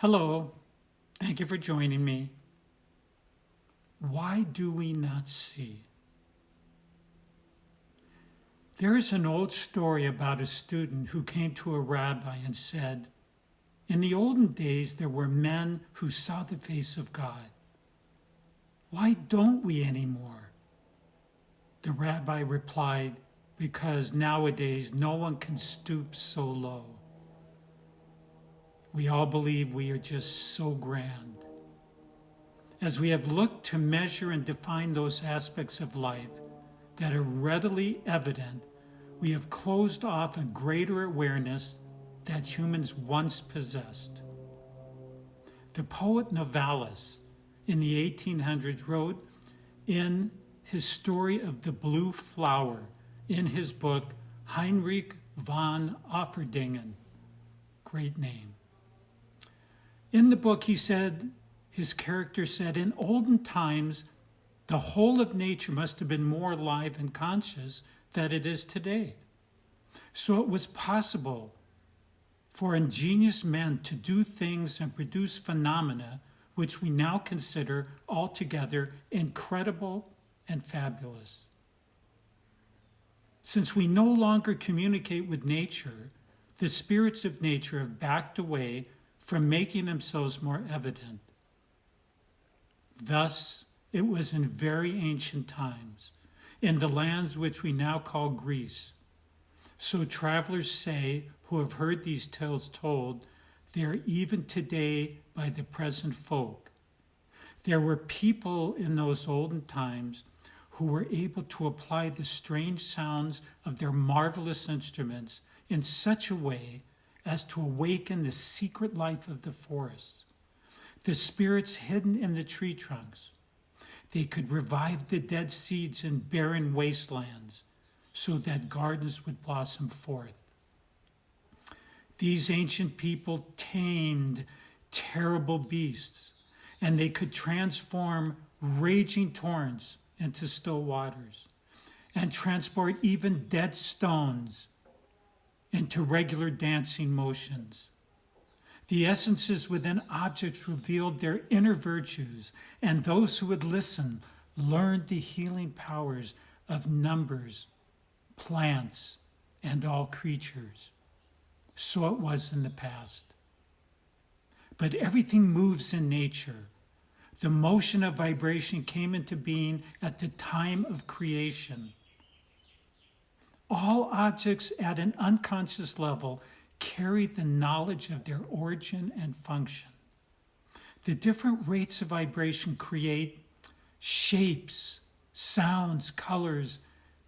Hello, thank you for joining me. Why do we not see? There is an old story about a student who came to a rabbi and said, "In the olden days, there were men who saw the face of God. Why don't we anymore?" The rabbi replied, "Because nowadays no one can stoop so low. We all believe we are just so grand." As we have looked to measure and define those aspects of life that are readily evident, we have closed off a greater awareness that humans once possessed. The poet Novalis in the 1800s wrote in his story of the blue flower in his book Heinrich von Offerdingen, great name. In the book his character said, "In olden times, the whole of nature must have been more alive and conscious than it is today. So it was possible for ingenious men to do things and produce phenomena which we now consider altogether incredible and fabulous. Since we no longer communicate with nature, the spirits of nature have backed away from making themselves more evident. Thus, it was in very ancient times, in the lands which we now call Greece. So travelers say, who have heard these tales told, they are even today by the present folk. There were people in those olden times who were able to apply the strange sounds of their marvelous instruments in such a way as to awaken the secret life of the forest, the spirits hidden in the tree trunks. They could revive the dead seeds in barren wastelands so that gardens would blossom forth. These ancient people tamed terrible beasts, and they could transform raging torrents into still waters and transport even dead stones into regular dancing motions. The essences within objects revealed their inner virtues, and those who would listen learned the healing powers of numbers, plants, and all creatures. So it was in the past. But everything moves in nature. The motion of vibration came into being at the time of creation. All objects at an unconscious level carry the knowledge of their origin and function. The different rates of vibration create shapes, sounds, colors,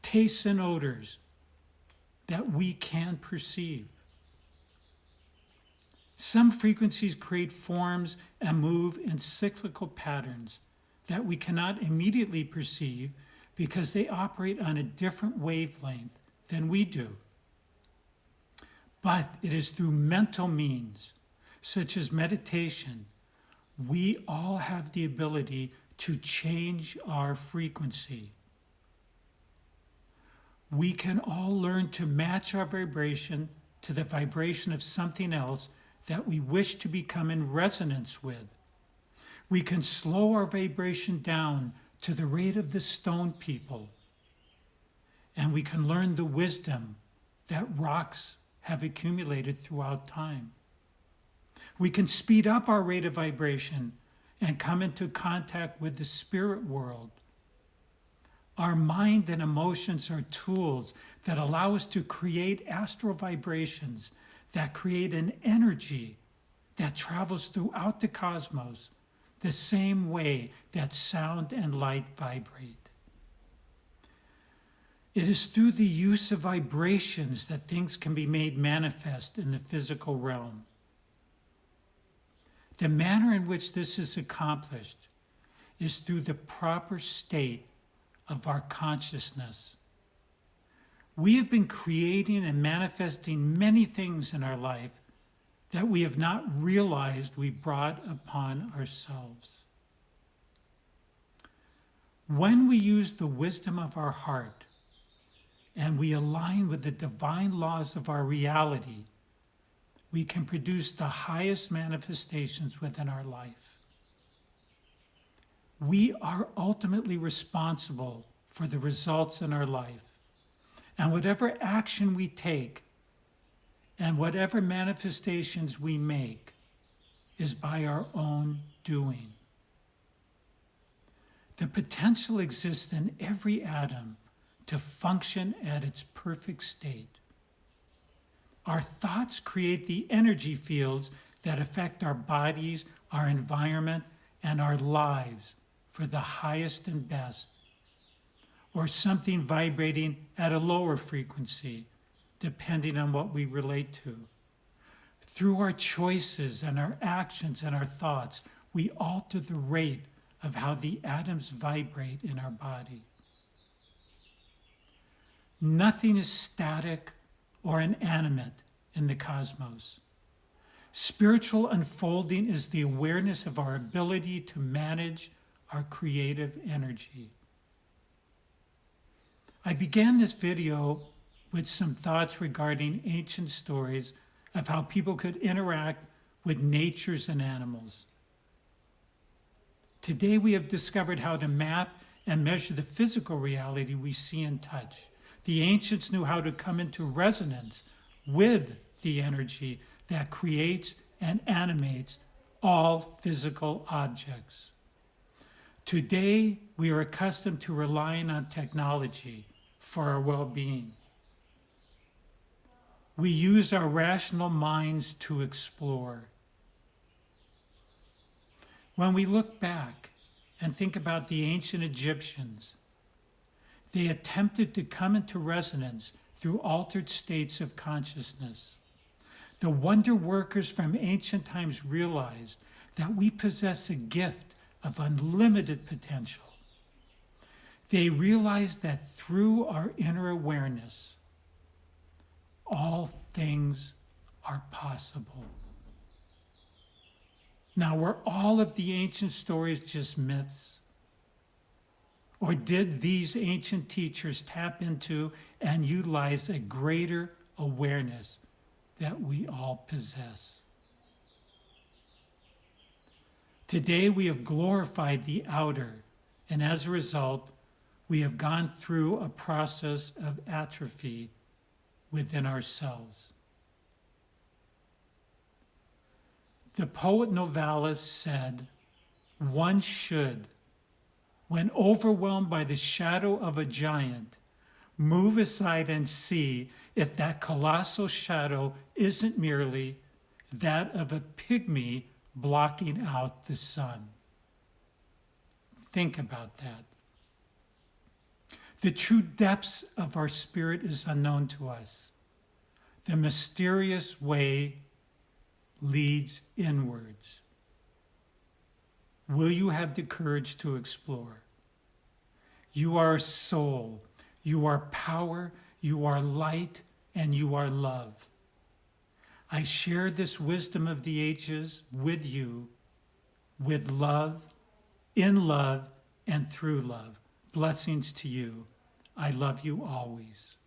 tastes, and odors that we can perceive. Some frequencies create forms and move in cyclical patterns that we cannot immediately perceive because they operate on a different wavelength than we do. But it is through mental means, such as meditation, we all have the ability to change our frequency. We can all learn to match our vibration to the vibration of something else that we wish to become in resonance with. We can slow our vibration down to the rate of the stone people, and we can learn the wisdom that rocks have accumulated throughout time. We can speed up our rate of vibration and come into contact with the spirit world. Our mind and emotions are tools that allow us to create astral vibrations that create an energy that travels throughout the cosmos the same way that sound and light vibrate. It is through the use of vibrations that things can be made manifest in the physical realm. The manner in which this is accomplished is through the proper state of our consciousness. We have been creating and manifesting many things in our life that we have not realized we brought upon ourselves. When we use the wisdom of our heart and we align with the divine laws of our reality, we can produce the highest manifestations within our life. We are ultimately responsible for the results in our life, and whatever action we take and whatever manifestations we make is by our own doing. The potential exists in every atom to function at its perfect state. Our thoughts create the energy fields that affect our bodies, our environment, and our lives for the highest and best, or something vibrating at a lower frequency, depending on what we relate to. Through our choices and our actions and our thoughts, we alter the rate of how the atoms vibrate in our body. Nothing is static or inanimate in the cosmos. Spiritual unfolding is the awareness of our ability to manage our creative energy. I began this video with some thoughts regarding ancient stories of how people could interact with natures and animals. Today we have discovered how to map and measure the physical reality we see and touch. The ancients knew how to come into resonance with the energy that creates and animates all physical objects. Today, we are accustomed to relying on technology for our well-being. We use our rational minds to explore. When we look back and think about the ancient Egyptians, they attempted to come into resonance through altered states of consciousness. The wonder workers from ancient times realized that we possess a gift of unlimited potential. They realized that through our inner awareness, all things are possible. Now, were all of the ancient stories just myths? Or did these ancient teachers tap into and utilize a greater awareness that we all possess? Today we have glorified the outer, and as a result, we have gone through a process of atrophy within ourselves. The poet Novalis said, "One should, when overwhelmed by the shadow of a giant, move aside and see if that colossal shadow isn't merely that of a pygmy blocking out the sun." Think about that. The true depths of our spirit is unknown to us. The mysterious way leads inwards. Will you have the courage to explore? You are soul, you are power, you are light, and you are love. I share this wisdom of the ages with you, with love, in love, and through love. Blessings to you. I love you always.